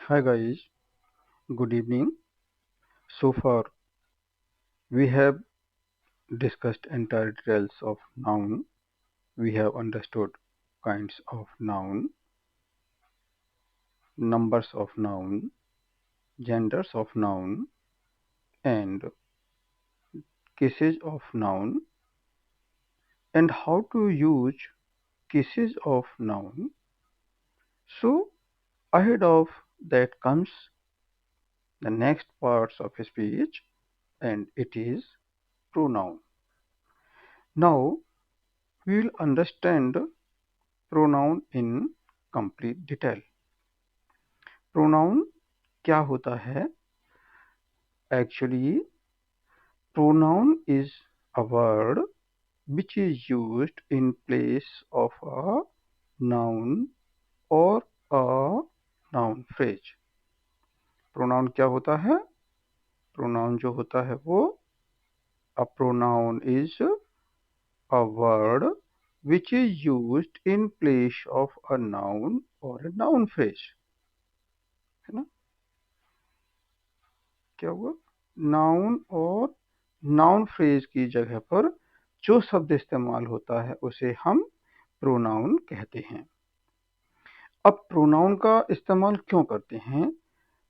Hi guys, good evening. So far we have discussed entire details of noun. We have understood kinds of noun, numbers of noun, genders of noun, and cases of noun, and how to use cases of noun. So ahead of that comes the next parts of speech, and it is pronoun. Now we will understand pronoun in complete detail. Pronoun क्या होता है? Actually, pronoun is a word which is used in place of a noun or a noun phrase. Pronoun क्या होता है? Pronoun जो होता है वो a pronoun is a word which is used in place of a noun or a noun phrase. है ना? क्या हुआ? नाउन और नाउन फ्रेज की जगह पर जो शब्द इस्तेमाल होता है उसे हम प्रोनाउन कहते हैं। अब प्रोनाउन का इस्तेमाल क्यों करते हैं?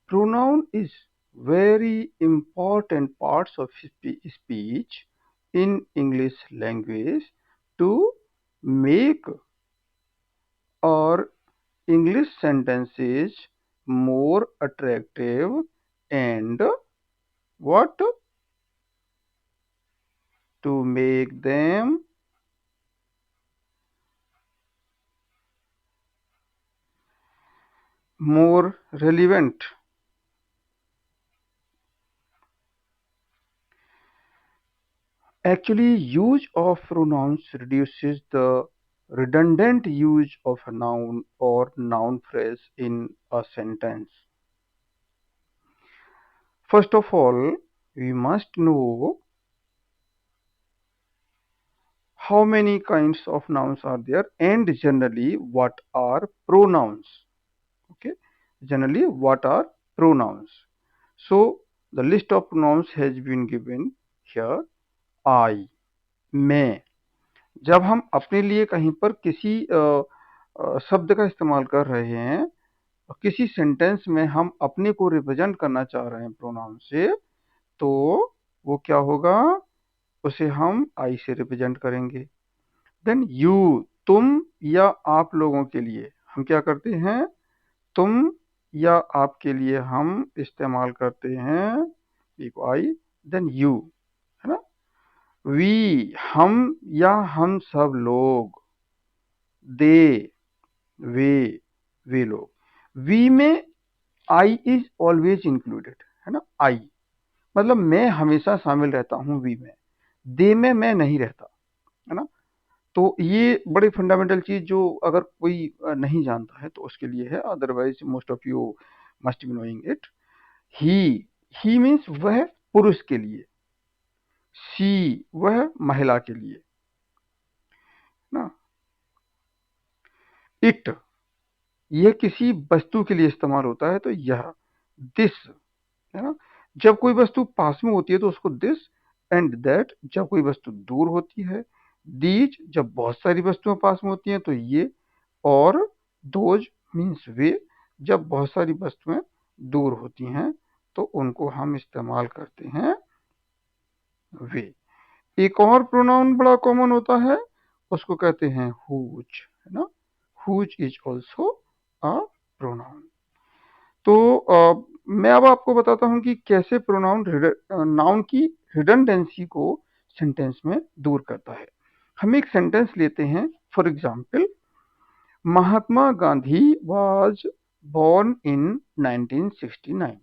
Pronoun is very important parts of speech in English language to make और English sentences more attractive and what to make them more relevant. Actually, use of pronouns reduces the redundant use of a noun or noun phrase in a sentence. First of all, we must know how many kinds of nouns are there and generally what are pronouns. Okay, generally what are pronouns. So the list of pronouns has been given here. I, मैं, जब हम अपने लिए कहीं पर किसी शब्द का इस्तेमाल कर रहे हैं, किसी सेंटेंस में हम अपने को रिप्रेजेंट करना चाह रहे हैं प्रोनाउन से, तो वो क्या होगा? उसे हम आई से रिप्रेजेंट करेंगे। देन यू, तुम या आप लोगों के लिए हम क्या करते हैं? तुम या आपके लिए हम इस्तेमाल करते हैं एक आई, देन यू, है ना? वी, हम या हम सब लोग, दे, वे लोग। वी में आई इज ऑलवेज इंक्लूडेड, है ना? आई मतलब मैं हमेशा शामिल रहता हूं वी में, दे में मैं नहीं रहता, है ना? तो ये बड़ी फंडामेंटल चीज जो अगर कोई नहीं जानता है तो उसके लिए है, otherwise most of you must be knowing it. He means वह पुरुष के लिए, शी वह महिला के लिए ना। इट यह किसी वस्तु के लिए इस्तेमाल होता है, तो यह, दिस, है ना? जब कोई वस्तु पास में होती है तो उसको दिस, एंड दैट जब कोई वस्तु दूर होती है, दीज जब बहुत सारी वस्तुएं पास में होती हैं तो ये, और दोज मीन्स वे जब बहुत सारी वस्तुएं दूर होती हैं तो उनको हम इस्तेमाल करते हैं वे। एक और प्रोनाउन बड़ा कॉमन होता है, उसको कहते हैं हुज, है ना? Whose is also a pronoun. तो मैं अब आपको बताता हूं कि कैसे प्रोनाउन नाउन की रिडंडेंसी को सेंटेंस में दूर करता है। हम एक सेंटेंस लेते हैं, for example, Mahatma Gandhi was born in 1969।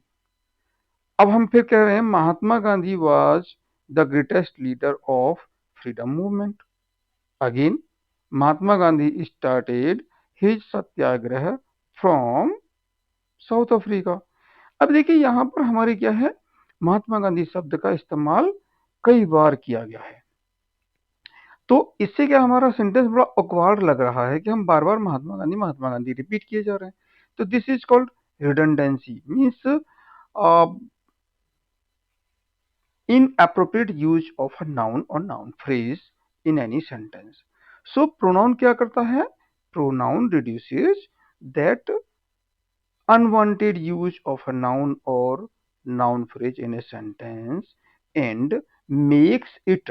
अब हम फिर कह रहे हैं Mahatma Gandhi was the greatest leader of freedom movement. Again, Mahatma Gandhi started his satyagraha from South Africa. अब देखिए यहां पर हमारे क्या है, महात्मा गांधी शब्द का इस्तेमाल कई बार किया गया है, तो इससे क्या हमारा सेंटेंस बड़ा ऑकवर्ड लग रहा है कि हम बार बार महात्मा गांधी रिपीट किए जा रहे हैं। तो this is called redundancy means inappropriate use of a noun or noun phrase in any sentence. So pronoun क्या करता है? Pronoun reduces that unwanted use of a noun or noun phrase in a sentence and makes it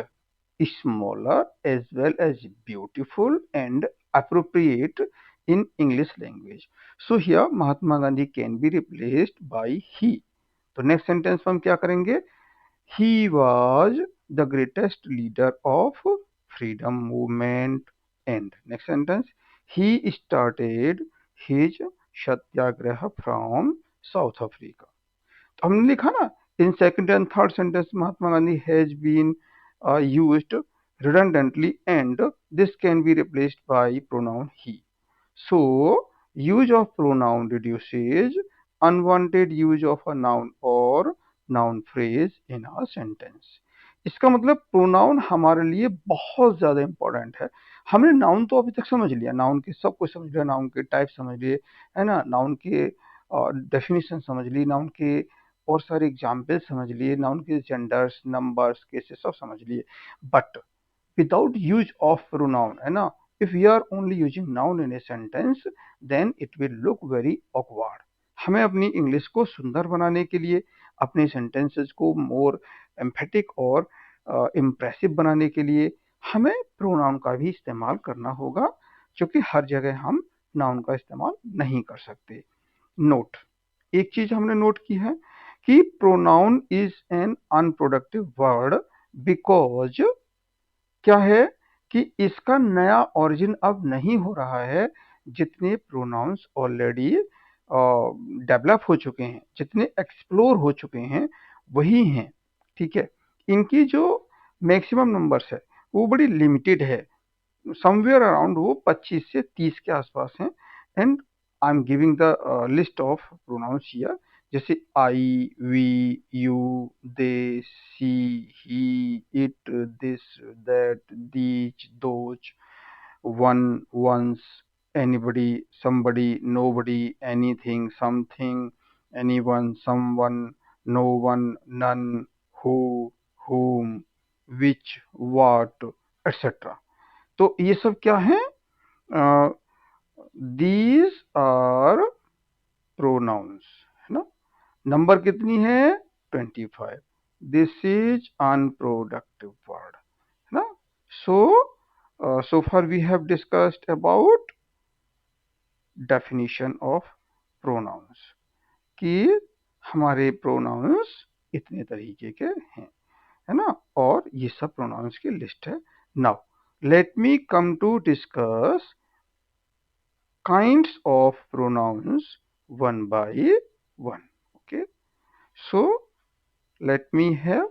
smaller as well as beautiful and appropriate in English language. So here Mahatma Gandhi can be replaced by he. तो next sentence में हम क्या करेंगे? He was the greatest leader of freedom movement. And next sentence, he started his Satyagraha from South Africa. तो हमने लिखा ना, in second and third sentence Mahatma Gandhi has been used redundantly and this can be replaced by pronoun he. So use of pronoun reduces unwanted use of a noun or noun phrase in a sentence. इसका मतलब pronoun हमारे लिए बहुत ज़्यादा important है। हमने noun तो अभी तक समझ लिया, नाउन के सब कुछ समझ लिया, नाउन के टाइप समझ लिए, है ना, नाउन के डेफिनेशन समझ ली, नाउन के और सारे एग्जाम्पल समझ लिए, नाउन के जेंडर्स, नंबर्स, केसेस सब समझ लिए, but without use of pronoun, है ना, if we are only using noun in a sentence then it will look very awkward. हमें अपनी इंग्लिश को सुंदर बनाने के लिए, अपने सेंटेंसेस को मोर एम्फेटिक और इम्प्रेसिव बनाने के लिए हमें प्रोनाउन का भी इस्तेमाल करना होगा, क्योंकि हर जगह हम नाउन का इस्तेमाल नहीं कर सकते। नोट, एक चीज हमने नोट की है कि pronoun is an unproductive word because क्या है कि इसका नया ओरिजिन अब नहीं हो रहा है, जितने प्रोनाउंस ऑलरेडी डेवलप हो चुके हैं, जितने एक्सप्लोर हो चुके हैं वही हैं, ठीक है। इनकी जो मैक्सिमम नंबर्स है वो बड़ी लिमिटेड है, समवेयर अराउंड वो 25 से 30 के आसपास हैं। And I am giving the list of pronouns here, जैसे I, we, you, they, she, he, it, this, that, these, those, one, ones, anybody, somebody, nobody, anything, something, anyone, someone, no one, none, who, whom, which, what, etc. तो ये सब क्या है? These are pronounce, है ना। Number कितनी है? 25। This is unproductive word, है ना। So far we have discussed about definition of pronouns कि हमारे प्रोनाउंस इतने तरीके के हैं, है ना, और ये सब प्रोनाउंस की लिस्ट है। Now let me come to discuss kinds of pronouns one by one. Okay, so let me have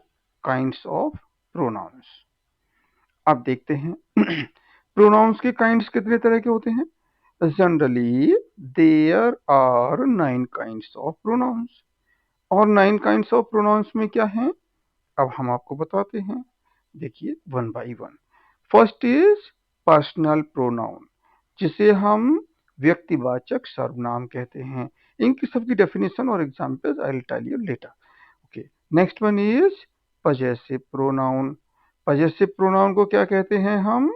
kinds of pronouns. अब देखते हैं प्रोनाउंस के काइंड्स कितने तरह के होते हैं। Generally there are 9 kinds of pronouns, और 9 काइंड्स ऑफ प्रोनाउंस में क्या है अब हम आपको बताते हैं। देखिए one by one. First is personal pronoun, जिसे हम व्यक्तिवाचक सर्वनाम कहते हैं। इनकी सबकी डेफिनेशन और examples I will tell you later. Okay, next one is possessive pronoun. Possessive pronoun को क्या कहते हैं हम?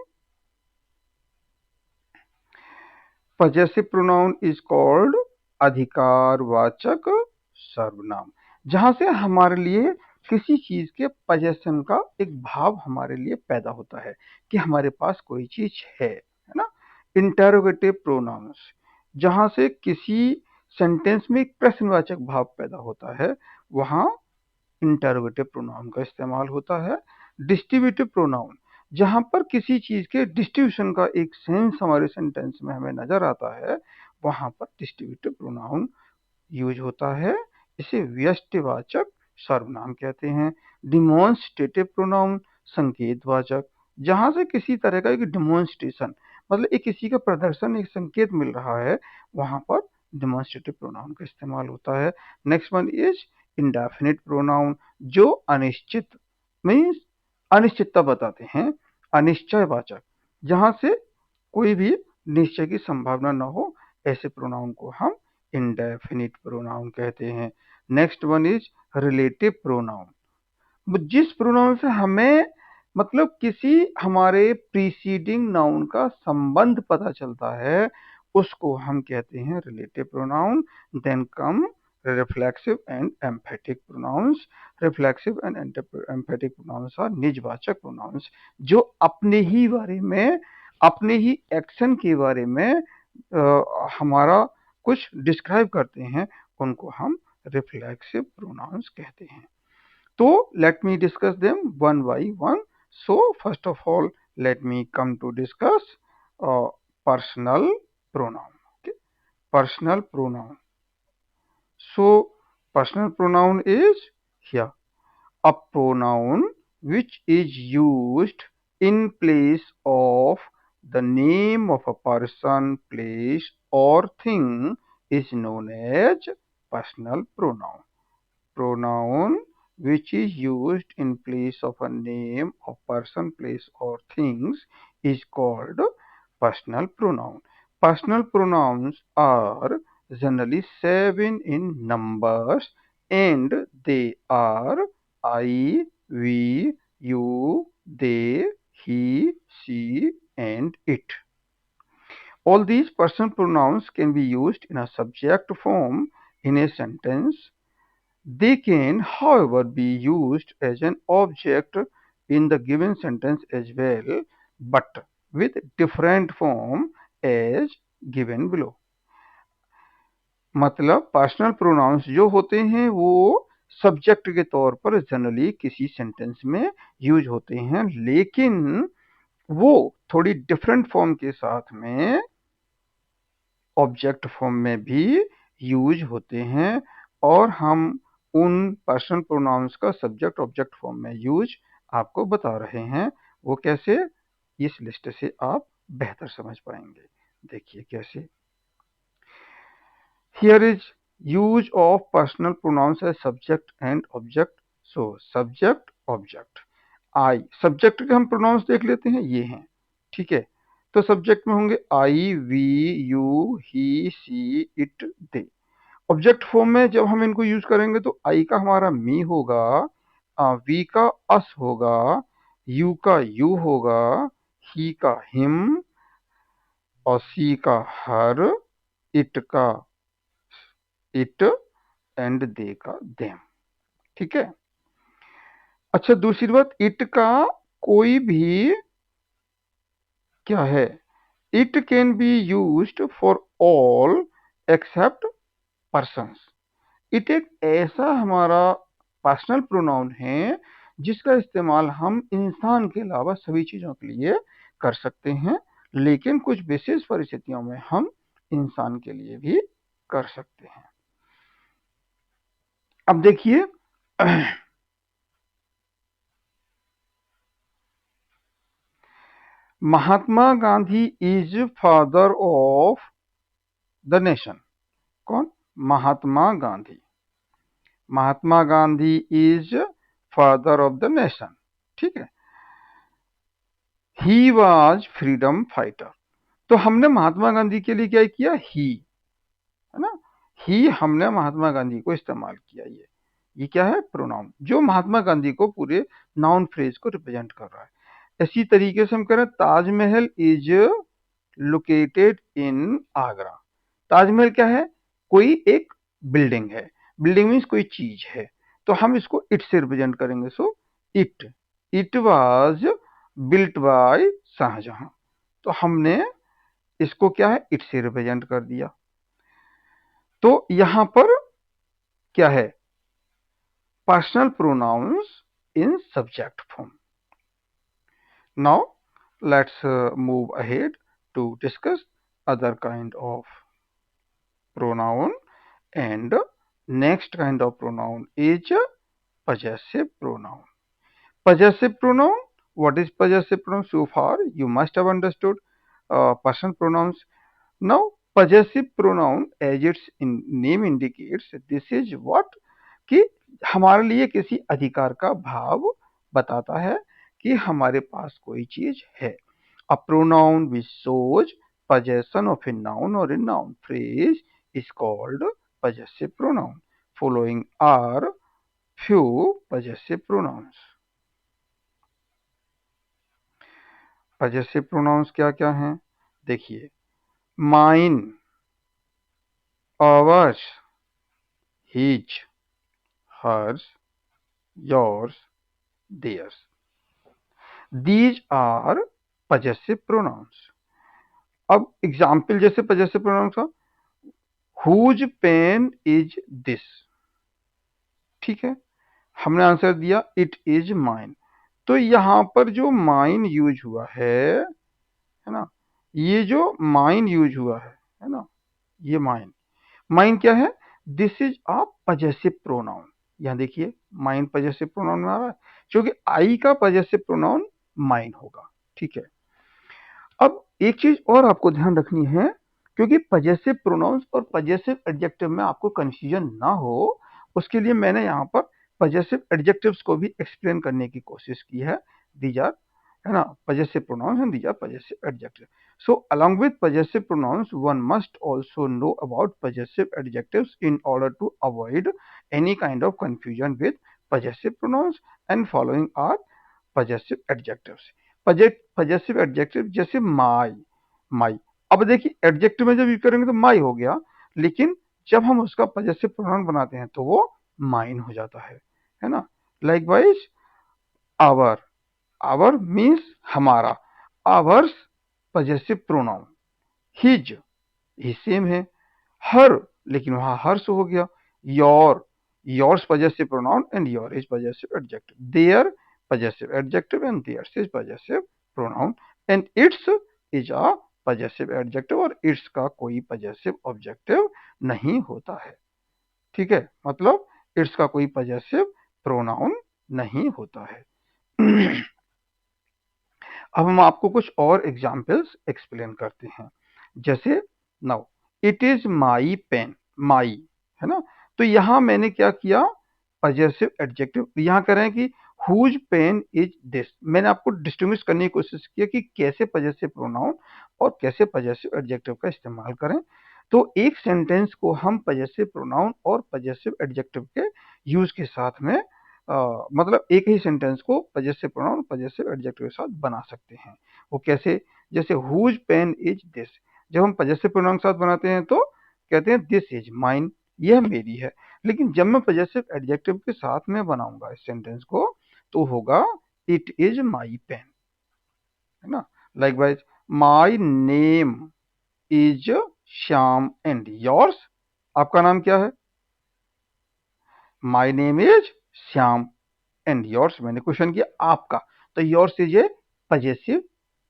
पजेसिव प्रोनाउन इज कॉल्ड अधिकारवाचक सर्वनाम, जहां से हमारे लिए किसी चीज के पजेशन का एक भाव हमारे लिए पैदा होता है कि हमारे पास कोई चीज है ना। इंटरोगेटिव प्रोनाउंस, जहां से किसी सेंटेंस में एक प्रश्नवाचक भाव पैदा होता है, वहां इंटरोगेटिव प्रोनाउन का इस्तेमाल होता है। डिस्ट्रीब्यूटिव प्रोनाउन, जहां पर किसी चीज के डिस्ट्रीब्यूशन का एक सेंस हमारे सेंटेंस में हमें नजर आता है, वहां पर डिस्ट्रीब्यूटिव प्रोनाउन यूज होता है। इसे व्यष्टिवाचक सर्वनाम कहते हैं। डिमॉन्स्ट्रेटिव प्रोनाउन, संकेतवाचक, जहां से किसी तरह का एक डिमॉन्स्ट्रेशन, मतलब एक किसी का प्रदर्शन, एक संकेत मिल रहा है, वहां पर डिमॉन्स्ट्रेटिव प्रोनाउन का इस्तेमाल होता है। Next one is indefinite pronoun, जो अनिश्चित मीन्स अनिश्चितता बताते हैं। अनिश्चयवाचक, जहां से कोई भी निश्चय की संभावना न हो, ऐसे प्रोनाउन को हम इंडेफिनिट प्रोनाउन कहते हैं। Next one is relative pronoun. जिस प्रोनाउन से हमें मतलब किसी हमारे प्रीसीडिंग नाउन का संबंध पता चलता है उसको हम कहते हैं relative pronoun. Then come reflexive and emphatic pronouns. Reflexive and emphatic pronouns are निजवाचक प्रोनाउंस, जो अपने ही बारे में, अपने ही एक्शन के बारे में हमारा कुछ डिस्क्राइब करते हैं, उनको हम रिफ्लेक्सिव प्रोनाउंस कहते हैं। So let me discuss them one by one. So first of all, let me come to discuss personal pronoun. Okay, personal pronoun. So personal pronoun is here a pronoun which is used in place of the name of a person, place, or thing is known as personal pronoun. Pronoun which is used in place of a name of person, place, or things is called personal pronoun. Personal pronouns are generally 7 in numbers and they are I, we, you, they, he, she, and it. All these personal pronouns can be used in a subject form in a sentence. They can, however, be used as an object in the given sentence as well, but with different form as given below. मतलब personal pronouns जो होते हैं वो subject के तौर पर generally किसी sentence में यूज होते हैं, लेकिन वो थोड़ी डिफरेंट फॉर्म के साथ में ऑब्जेक्ट फॉर्म में भी यूज होते हैं, और हम उन पर्सनल प्रोनाउंस का सब्जेक्ट ऑब्जेक्ट फॉर्म में यूज आपको बता रहे हैं। वो कैसे, इस लिस्ट से आप बेहतर समझ पाएंगे। देखिए कैसे। Here is use of personal pronouns as subject and object. So subject object, I subject के हम प्रोनाउंस देख लेते हैं, ये हैं, ठीक है। तो सब्जेक्ट में होंगे I, we, you, he, she, it, they. Object form में जब हम इनको यूज करेंगे तो आई का हमारा मी होगा, वी का अस होगा, यू का यू होगा, ही का हिम, और सी का हर, इट का इट, एंड दे का देम। ठीक है। अच्छा, दूसरी बात, इट का कोई भी क्या है, it can be used for all except persons. It एक ऐसा हमारा पर्सनल प्रोनाउन है जिसका इस्तेमाल हम इंसान के अलावा सभी चीजों के लिए कर सकते हैं, लेकिन कुछ विशेष परिस्थितियों में हम इंसान के लिए भी कर सकते हैं। अब देखिए, Mahatma Gandhi is father of the nation. कौन? Mahatma Gandhi. Mahatma Gandhi is father of the nation, ठीक है। He was freedom fighter. तो हमने महात्मा गांधी के लिए क्या किया, ही, है ना, ही हमने महात्मा गांधी को इस्तेमाल किया। ये क्या है, प्रोनाउन, जो महात्मा गांधी को पूरे नाउन फ्रेज को रिप्रेजेंट कर रहा है। इसी तरीके से हम कह रहे हैं Taj Mahal is located in Agra. Taj Mahal क्या है, कोई एक बिल्डिंग है, बिल्डिंग मीन्स कोई चीज है, तो हम इसको इट से रिप्रेजेंट करेंगे। So it, it was built by Shahjahan. तो हमने इसको क्या है, इट से रिप्रेजेंट कर दिया। तो यहां पर क्या है, personal pronouns in subject form. Now let's move ahead to discuss other kind of pronoun, and next kind of pronoun is possessive pronoun. Possessive pronoun, what is possessive pronoun? So far you must have understood personal pronouns. Now possessive pronoun, as its name indicates, this is what, कि हमारे लिए किसी अधिकार का भाव बताता है कि हमारे पास कोई चीज है। A pronoun which shows possession of a noun or a noun phrase is called possessive pronoun. Following are few possessive pronouns. possessive pronouns क्या क्या हैं? देखिए, mine, ours, his, hers, yours, theirs. These are possessive pronouns. अब example जैसे possessive pronouns का, whose pen is this? ठीक है, हमने आंसर दिया इट इज माइन। तो यहां पर जो माइन यूज हुआ है ना, ये जो माइन यूज हुआ है ना, ये माइन, माइन क्या है? This is a possessive pronoun. यहां देखिए, माइन पजेसिव प्रोनाउन में आ रहा है, क्योंकि आई का पजेसिव प्रोनाउन माइन होगा। ठीक है, अब एक चीज और आपको ध्यान रखनी है, क्योंकि पजेसिव प्रोनाउंस और पजेसिव एडजेक्टिव में आपको कंफ्यूजन ना हो, उसके लिए मैंने यहाँ पर पजेसिव एडजेक्टिव्स को भी एक्सप्लेन करने की कोशिश की है। दीज आर, है ना, possessive pronouns and these are possessive adjective. So along with possessive pronouns, one must also know about possessive adjectives in order to avoid any kind of confusion with possessive pronouns, and following are possessive adjectives. Possessive adjective जैसे माई, माई। अब देखिए, adjective में जब use करेंगे तो माई हो गया, लेकिन जब हम उसका पजेसिव प्रोनाउन बनाते हैं तो वो माइन हो जाता है ना। लाइकवाइज आवर, आवर मीन्स हमारा, आवर्स पजेसिव प्रोनाउन, हिज, ये सेम है, हर, लेकिन वहां हर्ष हो गया, your, yours possessive pronoun and your is possessive adjective, their possessive adjective and theirs is possessive pronoun, and its is a possessive adjective, और its का कोई possessive objective नहीं होता है। ठीक है, मतलब its का कोई possessive pronoun नहीं होता है। अब हम आपको कुछ और एग्जाम्पल्स एक्सप्लेन करते हैं। जैसे now, it is my pen, my, है ना, तो यहां मैंने क्या किया, पजेसिव एडजेक्टिव यहां कह रहे हैं कि हुज पेन इज दिस। मैंने आपको डिस्टिंग्विश करने की कोशिश की कि कैसे पजेसिव प्रोनाउन और कैसे पजेसिव एडजेक्टिव का इस्तेमाल करें। तो एक सेंटेंस को हम पजेसिव प्रोनाउन और पजेसिव एडजेक्टिव के यूज के साथ में मतलब एक ही सेंटेंस को पजेसिव प्रोनाउन पजेसिव एडजेक्टिव के साथ बना सकते हैं। वो कैसे? जैसे हुज पेन इज दिस, जब हम पजेसिव प्रोनाउन के साथ बनाते हैं तो कहते हैं दिस इज माइन, यह मेरी है। लेकिन जब मैं पजेसिव एडजेक्टिव के साथ में बनाऊंगा इस सेंटेंस को, तो होगा इट इज माई पेन, है ना। Likewise my name is Shyam and yours, आपका नाम क्या है? My name is Shyam and yours, मैंने क्वेश्चन किया आपका, तो yours is a possessive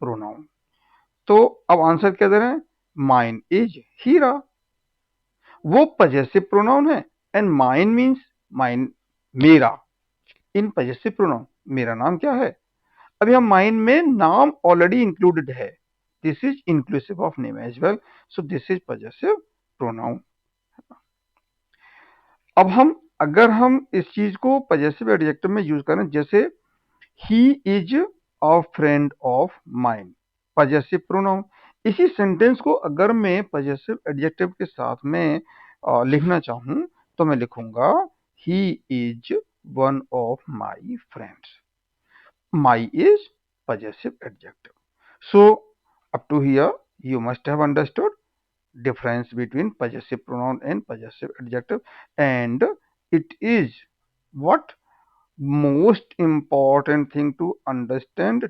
pronoun. तो अब आंसर क्या दे रहे हैं? माइन इज हीरा, वो पजेसिव प्रोनाउन है, एंड माइन मीन्स माइन, मेरा, इन पजेसिव प्रोनाउन, मेरा नाम क्या है? अभी हम माइन में नाम ऑलरेडी इंक्लूडेड है, this is inclusive of name as well, so this is possessive pronoun. अब हम, अगर हम इस चीज को पजेसिव एडजेक्टिव में यूज करें, जैसे he is a friend of mine, possessive pronoun, इसी सेंटेंस को अगर मैं पजेसिव एडजेक्टिव के साथ में लिखना चाहूं, तो मैं लिखूंगा he is one of my friends. My is possessive adjective. So up to here you must have understood difference between possessive pronoun and possessive adjective, and it is what most important thing to understand